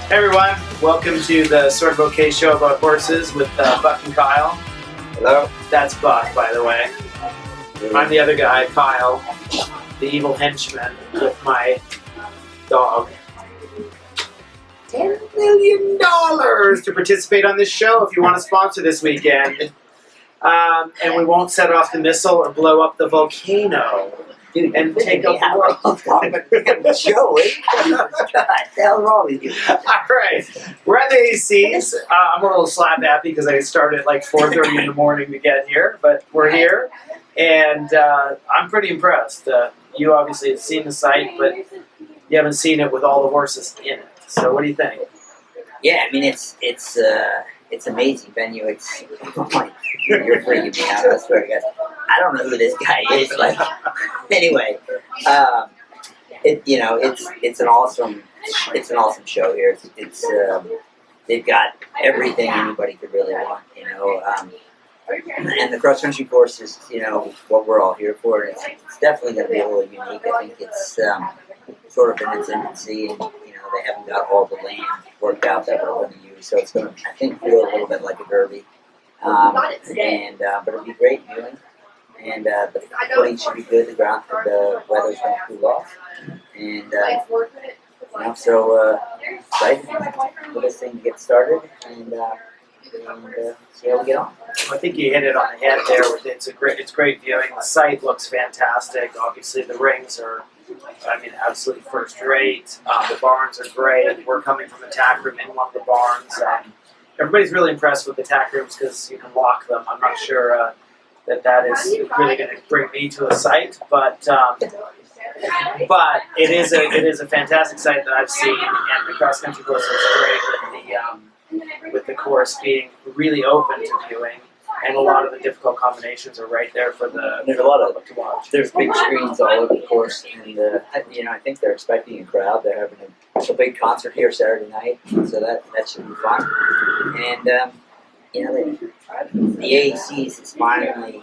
Hey everyone, welcome to the Sort of Okay show about horses with Buck and Kyle. Hello. That's Buck, by the way. I'm the other guy, Kyle, the evil henchman with my dog. $10 million to participate on this show if you want to sponsor this weekend. And we won't set off the missile or blow up the volcano. Dude, and take up the world. Show it. What the hell wrong with you? All right, we're at the AECs. I'm a little slap happy because I started at like 4:30 in the morning to get here, but we're here, and I'm pretty impressed. You obviously have seen the site, but you haven't seen it with all the horses in it. So, what do you think? Yeah, I mean it's amazing venue. It's you're freaking me out. I swear to God. I don't know who this guy is. Like, anyway, it's an awesome show here. It's they've got everything anybody could really want, and the cross country course is what we're all here for. And it's definitely going to be a little unique. I think it's sort of in its infancy, and they haven't got all the land worked out that we're going to use. So it's going to, I think, feel a little bit like a derby, but it'll be great viewing. And the footing should be good. The weather's going to cool off, and so excited for this thing to get started, and see how we get on. I think you hit it on the head there. It's great viewing. The site looks fantastic. Obviously, the rings are, absolutely first rate. The barns are great. We're coming from the tack room in one of the barns. Everybody's really impressed with the tack rooms because you can lock them. I'm not sure. That is really going to bring me to a site, but it is a fantastic site that I've seen, and the cross country course is great with the course being really open to viewing, and a lot of the difficult combinations are right there for the there's a lot of to watch. There's big screens all over the course, and I think they're expecting a crowd. They're having a big concert here Saturday night, so that should be fun, and. The AECs is finally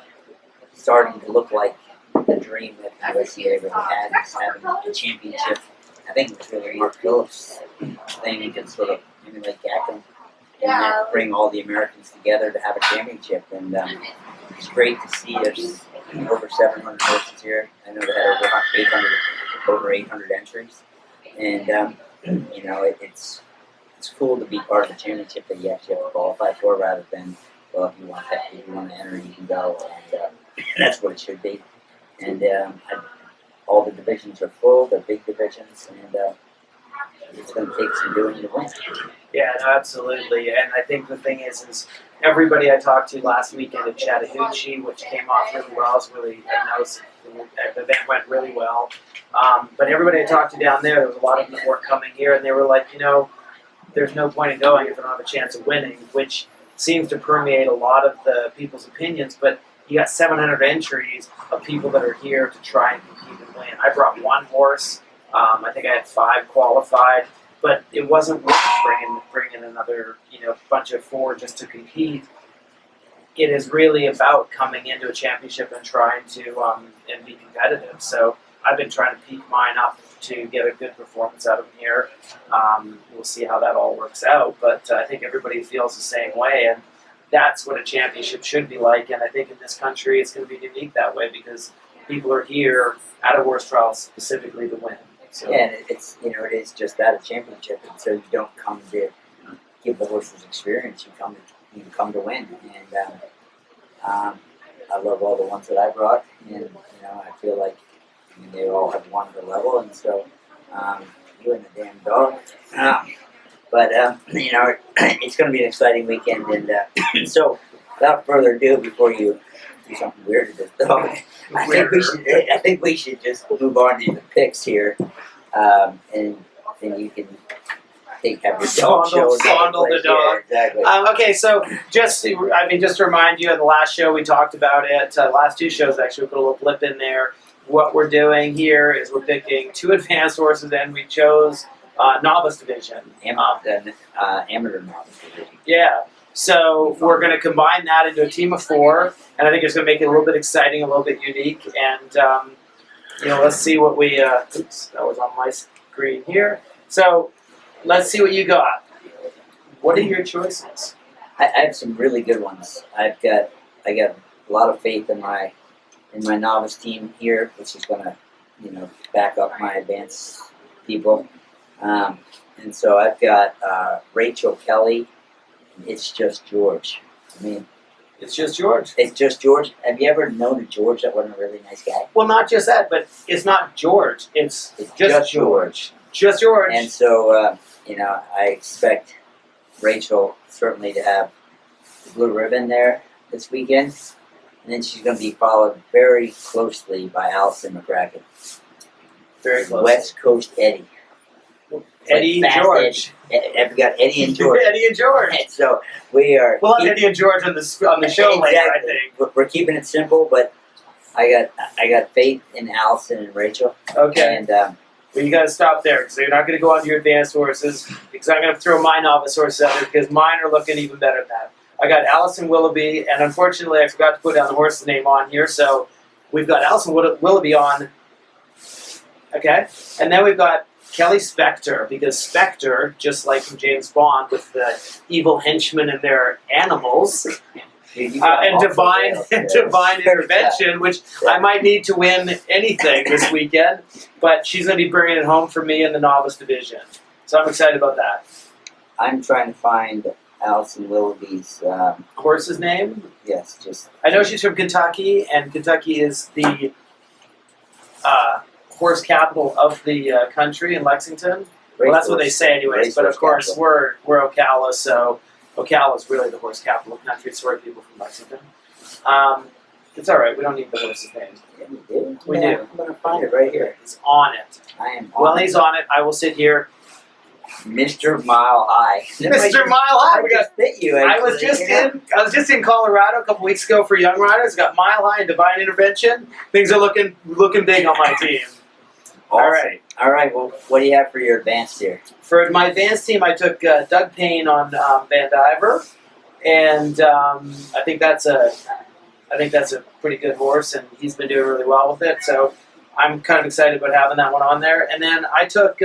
starting to look like the dream that AEC really had, is having a championship. I think it was really Mark Phillips' thing. He could sort of emulate Gackham and bring all the Americans together to have a championship. And it's great to see there's over 700 horses here. I know they had over 800 entries. And, it's cool to be part of the championship that you actually have to qualify for, rather than, well, if you want to enter, you can go, and that's what it should be. And all the divisions are full; they're big divisions, and it's going to take some doing to win. Yeah, no, absolutely. And I think the thing is everybody I talked to last weekend at Chattahoochee, which came off really well, the event went really well. But everybody I talked to down there was a lot of them that weren't coming here, and they were like, there's no point in going if I don't have a chance of winning, which seems to permeate a lot of the people's opinions. But you got 700 entries of people that are here to try and compete and win. I brought one horse. I think I had 5 qualified, but it wasn't worth bringing another bunch of 4 just to compete. It is really about coming into a championship and trying to and be competitive. So I've been trying to peak mine up to get a good performance out of them here. We'll see how that all works out, but I think everybody feels the same way, and that's what a championship should be like. And I think in this country it's going to be unique that way because people are here at a horse trial specifically to win. So. Yeah, and it is just that, a championship, and so you don't come to give the horses experience. You come to win, and I love all the ones that I brought, and I feel like they all have won the level, and so you and the damn dog. But it's going to be an exciting weekend, and so without further ado, before you do something weird to this dog, I think we should just move on to the picks here, and then you can have your dog show. Fondle the dog. Yeah, exactly. Okay, so just to remind you, in the last show we talked about it. Last 2 shows actually, we put a little blip in there. What we're doing here is we're picking 2 advanced horses, and we chose novice division. Amateur novice division. Yeah. So we're going to combine that into a team of 4, and I think it's going to make it a little bit exciting, a little bit unique, and let's see what we. Oops, that was on my screen here. So let's see what you got. What are your choices? I have some really good ones. I got a lot of faith in my novice team here, which is gonna, back up my advanced people. And so I've got Rachel Kelly. It's just George. I mean, It's just George. it's just George. Have you ever known a George that wasn't a really nice guy? Well, not just that, but it's not George. It's It's just George. Just George. And so, I expect Rachel certainly to have the blue ribbon there this weekend. And then she's going to be followed very closely by Allison McCracken. Very close. West Coast Eddie. Eddie and Fast George. We've got Eddie and George. Eddie and George. And so we are. We'll have Eddie and George on the show later, I think. We're keeping it simple, but I got faith in Allison and Rachel. Okay. And But you got to stop there because you're not going to go on to your advanced horses because I'm going to throw my novice horses out there because mine are looking even better than that. I got Allison Willoughby, and unfortunately I forgot to put down the horse's name on here, so we've got Allison Willoughby on. Okay. And then we've got Kelly Spector, because Spector, just like from James Bond with the evil henchmen and their animals, and divine intervention, which I might need to win anything this weekend, but she's going to be bringing it home for me in the novice division. So I'm excited about that. I'm trying to find Allison Willoughby's. Horse's name? Yes, just. I know she's from Kentucky, and Kentucky is the horse capital of the country in Lexington. Well, that's what they say anyways, but of course we're Ocala, so Ocala is really the horse capital of the country. It's for people from Lexington. It's all right. We don't need the horse's name. Yeah, we do. We Yeah, do. I'm gonna find it right here. He's on it. I am. On Well, it. he's on it. I will sit here. Mr. Mile High. Mr. Mile High. We got. Fit you. I was just in Colorado a couple weeks ago for Young Riders. Got Mile High and Divine Intervention. Things are looking big on my team. Awesome. All right. All right. Well, what do you have for your advanced here? For my advanced team, I took Doug Payne on Van Diver, and I think that's a pretty good horse, and he's been doing really well with it. So I'm kind of excited about having that one on there. And then I took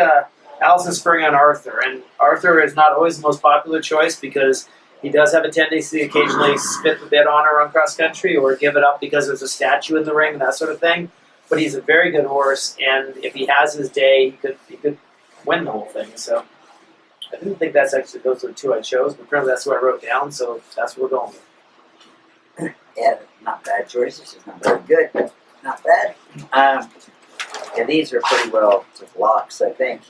Allison Spring on Arthur, and Arthur is not always the most popular choice because he does have a tendency to occasionally spit the bit on her on cross country or give it up because there's a statue in the ring and that sort of thing. But he's a very good horse, and if he has his day, he could win the whole thing. So I didn't think those are the two I chose, but apparently that's what I wrote down, so that's what we're going with. Yeah, not bad choices. It's not very good, but not bad. Yeah, these are pretty well just locks, I think.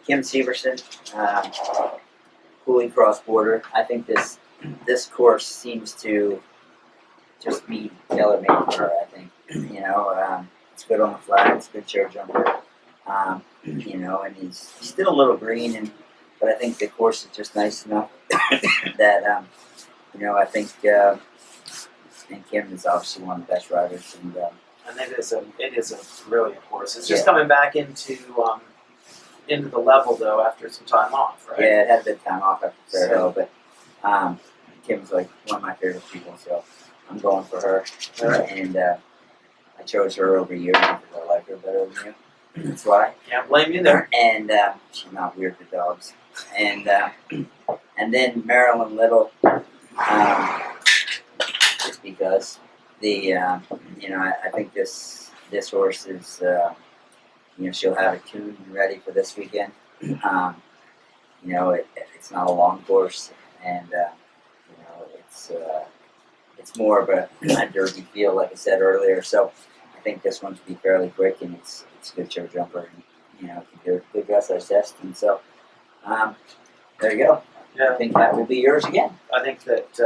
Kim Severson, Cooley Cross Border. I think this course seems to just be tailor-made for her. I think it's good on the flat. It's a good chair jumper. And he's still a little green, but I think the course is just nice enough that I think. And Kim is obviously one of the best riders, and it is a brilliant horse. It's just coming back into the level though after some time off, right? Yeah, it had a bit of time off after Fair Hill, but Kim's like one of my favorite people, so I'm going for her. And I chose her over you because I like her better than you. That's why. Can't blame you there. And she's not weird with dogs. And then Marilyn Little. Just because I think this horse is she'll have it tuned and ready for this weekend. It's not a long course, and it's more of a derby feel, like I said earlier. So I think this one should be fairly quick, and it's a good show jumper, and can do a good dressage test. And so there you go. Yeah. I think that will be yours again. I think that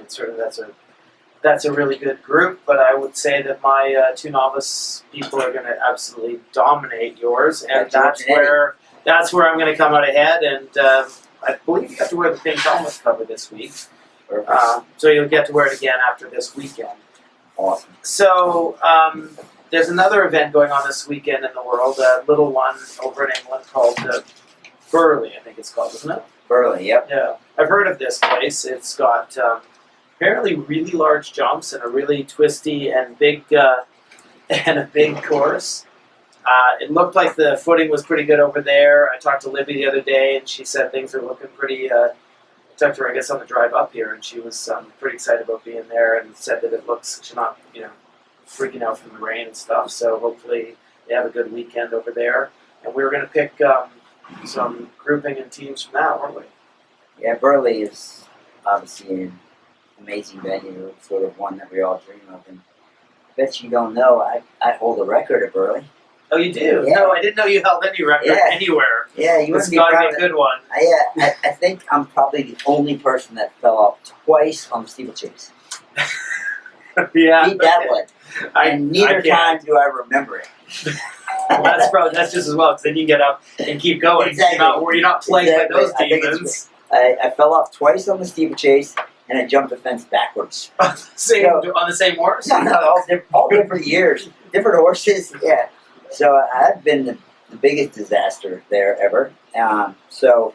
certainly that's a really good group, but I would say that my two novice people are going to absolutely dominate yours, and that's where I'm going to come out ahead. And I believe you have to wear the pink helmet cover this week, so you'll get to wear it again after this weekend. Awesome. So there's another event going on this weekend in the world, a little one over in England called Burley, I think it's called, isn't it? Burley, yep. Yeah, I've heard of this place. It's got apparently really large jumps and a really twisty and big course. It looked like the footing was pretty good over there. I talked to Libby the other day, and she said things are looking pretty. I talked to her, I guess, on the drive up here, and she was pretty excited about being there, and said that it looks she's not, freaking out from the rain and stuff. So hopefully they have a good weekend over there. And we were going to pick some grouping and teams from that, weren't we? Yeah, Burley is obviously an amazing venue, sort of one that we all dream of. And I bet you don't know, I hold a record at Burley. Oh, you do? Yeah. No, I didn't know you held any record anywhere. Yeah, you It's wouldn't be got to proud be of a good one. I think I'm probably the only person that fell off twice on the steeplechase. Yeah. Beat that one. And neither time do I remember it. Well, that's just as well, because then you get up and keep going. Exactly. You're not plagued by those I think demons. I fell off twice on the steeplechase, and I jumped the fence backwards. On the same horse? No, all different years, different horses. Yeah. So I've been the biggest disaster there ever. So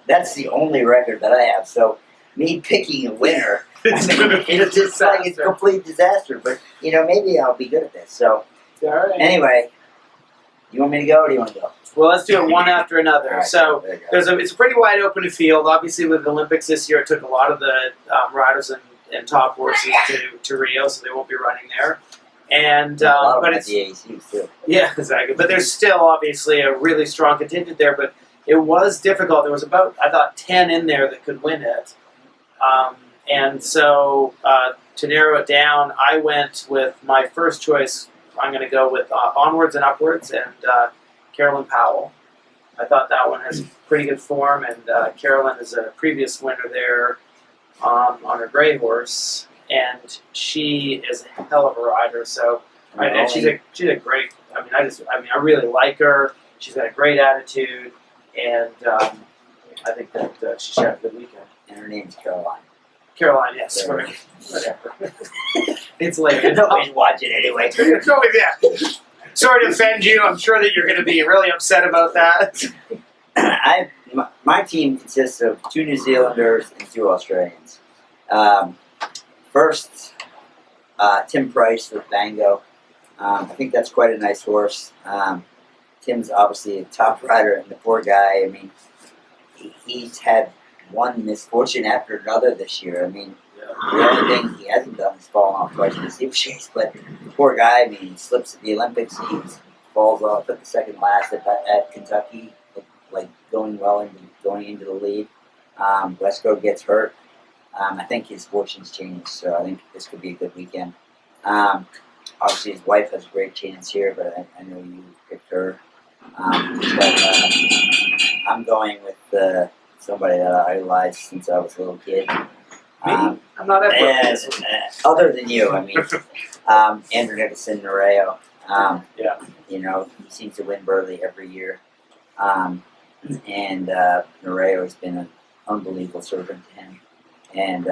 that's the only record that I have. So me picking a winner, it's just like it's a complete disaster. But maybe I'll be good at this. So anyway, you want me to go, or do you want to go? Well, let's do it one after another. Right, so it's a pretty wide open field. Obviously, with the Olympics this year, it took a lot of the riders and top horses to Rio, so they won't be running there. And a lot of but them it's at the AECs too. Yeah, exactly. But there's still obviously a really strong contingent there. But it was difficult. There was about, I thought, 10 in there that could win it. And so to narrow it down, I went with my first choice. I'm going to go with Onwards and Upwards and Carolyn Powell. I thought that one has pretty good form, and Carolyn is a previous winner there on her gray horse, and she is a hell of a rider. So, and she's a great. I really like her. She's got a great attitude, and I think that she should have a good weekend. And her name's Caroline. Caroline, yes. Sorry. Whatever. It's late. Nobody's watching anyway. Yeah. Sorry to offend you. I'm sure that you're going to be really upset about that. My team consists of 2 New Zealanders and 2 Australians. First, Tim Price with Bango. I think that's quite a nice horse. Tim's obviously a top rider, and the poor guy, he's had one misfortune after another this year. The only thing he hasn't done is fallen off twice in the steeplechase, but the poor guy, he slips at the Olympics, he falls off at the second last at Kentucky, like going into the lead. Wesco gets hurt. I think his fortune's changed, so I think this could be a good weekend. Obviously his wife has a great chance here, but I know you picked her. I'm going with somebody that I idolized since I was a little kid. I'm not that other than you, Andrew Nicholson Nareo. He seems to win Burley every year. And Nareo has been an unbelievable servant to him. And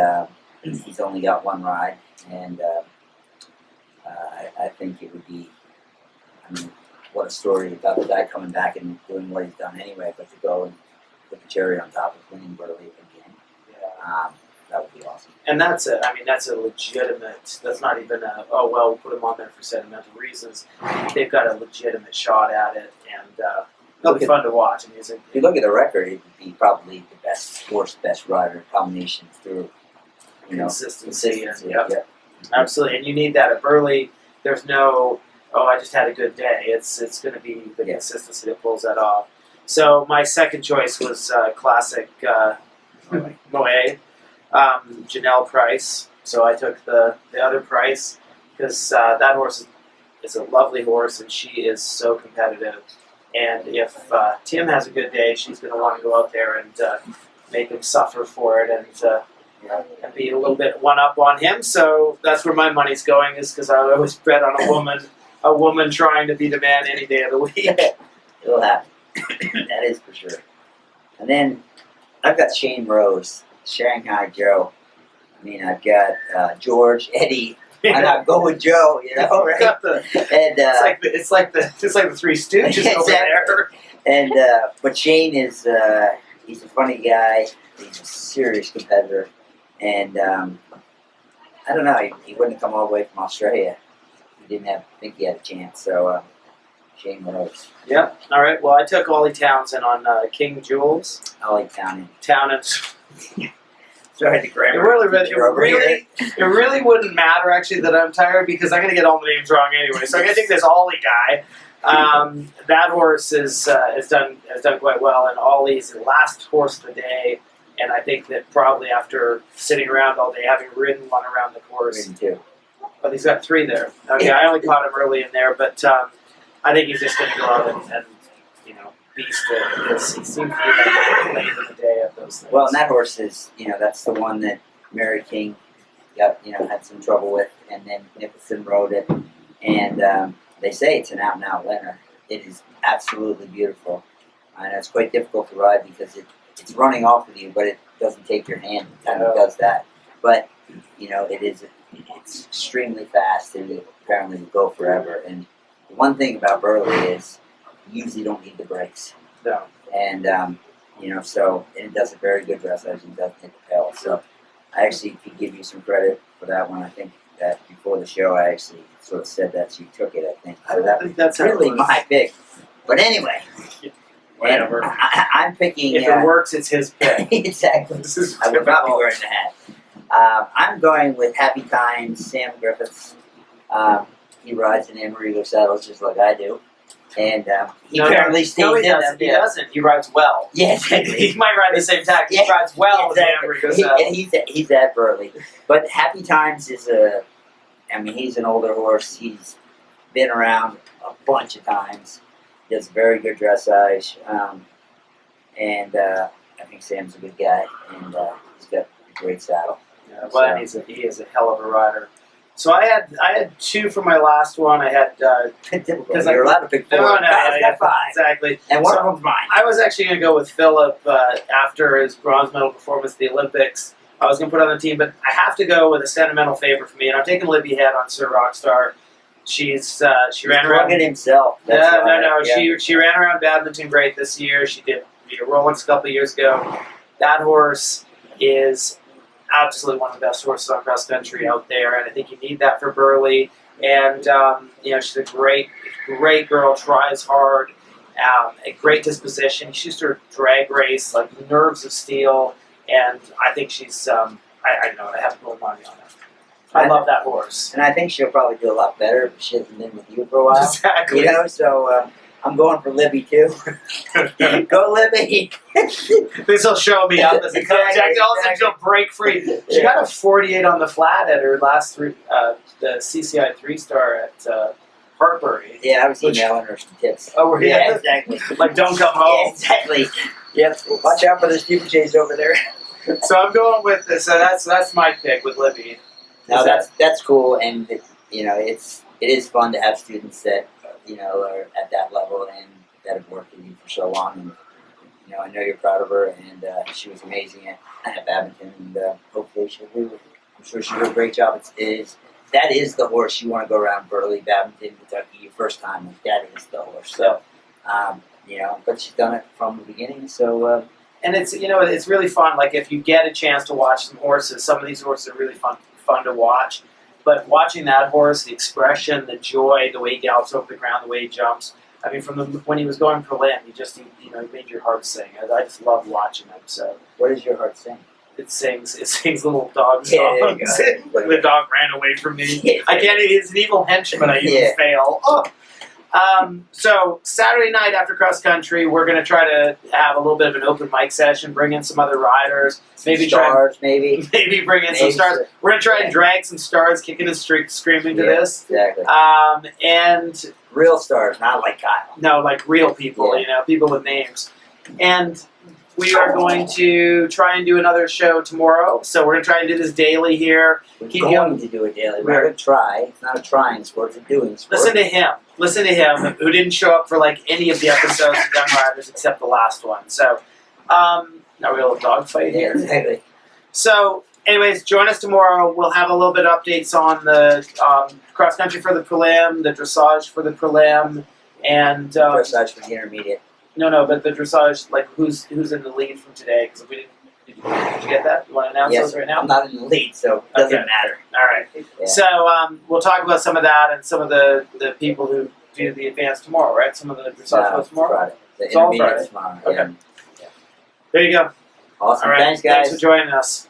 he's only got one ride. And I think it would be, what a story about the guy coming back and doing what he's done anyway, but to go and put the cherry on top of winning Burley again. That would be awesome. And that's a legitimate, that's not even we'll put him on there for sentimental reasons. They've got a legitimate shot at it, and it'll be fun to watch. If you look at the record, it would be probably the best horse, best rider combination through, consistency. Yep. Absolutely, and you need that at Burley. There's no, I just had a good day. It's going to be the consistency that pulls that off. So my second choice was classic Moët. Janelle Price. So I took the other Price because that horse is a lovely horse, and she is so competitive. And if Tim has a good day, she's going to want to go out there and make him suffer for it and be a little bit one up on him. So that's where my money's going, is because I always bet on a woman trying to be the man any day of the week. It'll happen. That is for sure. And then I've got Shane Rose, Shanghai Joe. I've got George, Eddie, and I go with Joe. Right? It's like the Three Stooges over there. And but Shane is he's a funny guy. He's a serious competitor, and I don't know. He wouldn't come all the way from Australia. He didn't think he had a chance. So Shane Rose. Yep. All right. Well, I took Ollie Townsend on King Jules. I like Townend. Sorry, the grammar. It really wouldn't matter actually that I'm tired because I'm gonna get all the names wrong anyway. So I'm gonna take this Ollie guy. That horse has done quite well, and Ollie's the last horse of the day. And I think that probably after sitting around all day, having ridden one around the course, but he's got 3 there. Okay, I only caught him early in there, but I think he's just going to go out and beast it because he seems to be like late in the day of those things. Well, and that horse is, that's the one that Mary King got, had some trouble with, and then Nicholson rode it, and they say it's an out-and-out winner. It is absolutely beautiful, and it's quite difficult to ride because it's running off with you, but it doesn't take your hand. It kind of does that, but it's extremely fast, and it apparently will go forever. And the one thing about Burley is you usually don't need the brakes. No. And so it does a very good dressage and doesn't hit the pedal. So I actually could give you some credit for that one. I think that before the show, I actually sort of said that, so you took it. I think so. I think that's really my pick. But anyway. Whatever. I'm picking. If it works, it's his pick. Exactly. I would not be wearing the hat. I'm going with Happy Times, Sam Griffiths. He rides in Amarillo saddles just like I do. And he apparently stays in them. He doesn't. He rides well. Yeah, exactly. He might ride the same tack. He rides well with Amarillo saddles. He's at Burley. But Happy Times is he's an older horse. He's been around a bunch of times. He does very good dressage, and I think Sam's a good guy, and he's got a great saddle. Yeah, well, he is a hell of a rider. So I had 2 for my last one. I had because you're allowed to pick 4. No, I got 5 exactly. And one of them's mine. I was actually going to go with Philip after his bronze medal performance at the Olympics. I was going to put on the team, but I have to go with a sentimental favorite for me, and I'm taking Libby Head on Sir Rockstar. She ran around. Himself. No. Yeah. She ran around badminton great this year. She did Rolex a couple of years ago. That horse is absolutely one of the best horses on cross country out there, and I think you need that for Burley. And she's a great girl. Tries hard. A great disposition. She used to drag race like nerves of steel, and I think she's. I have to put money on her. I love that horse. And I think she'll probably do a lot better if she hasn't been with you for a while. Exactly. So I'm going for Libby too. Go Libby! This will show me up as a contact. All of a sudden she'll break free. She got a 48 on the flat at her last the CCI 3-star at Hartbury. Yeah, I was emailing her some tips. Oh, were you? Yeah, exactly. Like, don't come home. Yeah, exactly. Yep. Watch out for the steeplechase over there. So I'm going with this. So that's my pick with Libby. No, that's cool, and it is fun to have students that are at that level and that have worked with you for so long. And I know you're proud of her, and she was amazing at badminton, and hopefully she'll do. I'm sure she'll do a great job. That is the horse you want to go around Burley, badminton, Kentucky, your first time. Like, that is the horse. So, but she's done it from the beginning. So. And it's really fun. Like if you get a chance to watch some horses, some of these horses are really fun to watch. But watching that horse, the expression, the joy, the way he gallops over the ground, the way he jumps. I mean, when he was going prelim, he made your heart sing. I just love watching him. So what does your heart sing? It sings little dog songs. Yeah, Like the dog ran away from me. Yeah. I can't. He's an evil henchman. I even fail. Oh. So Saturday night after cross country, we're going to try to have a little bit of an open mic session, bring in some other riders, maybe bring in some stars. We're going to try and drag some stars, kicking and screaming to this. Exactly. And real stars, not like Kyle. No, like real people, people with names. And we are going to try and do another show tomorrow. So we're going to try and do this daily here. We're going to do it daily. We're going to try. It's not a trying sport, it's a doing sport. Listen to him, who didn't show up for like any of the episodes of Gun Riders except the last one. So, now we have a dogfight here. Yeah, exactly. So, anyways, join us tomorrow. We'll have a little bit of updates on the cross country for the prelim, the dressage for the prelim, and dressage for the intermediate. No, but the dressage, like who's in the lead from today? Because if we didn't. Did you get that? You want to announce those right now? I'm not in the lead, so it doesn't matter. All right. Yeah. So we'll talk about some of that and some of the people who do the advance tomorrow, right? Some of the dressage goes tomorrow. Friday. The It's all intermediate Friday. tomorrow. Okay. Yeah. There you go. Awesome. All right. Thanks, guys. Thanks for joining us.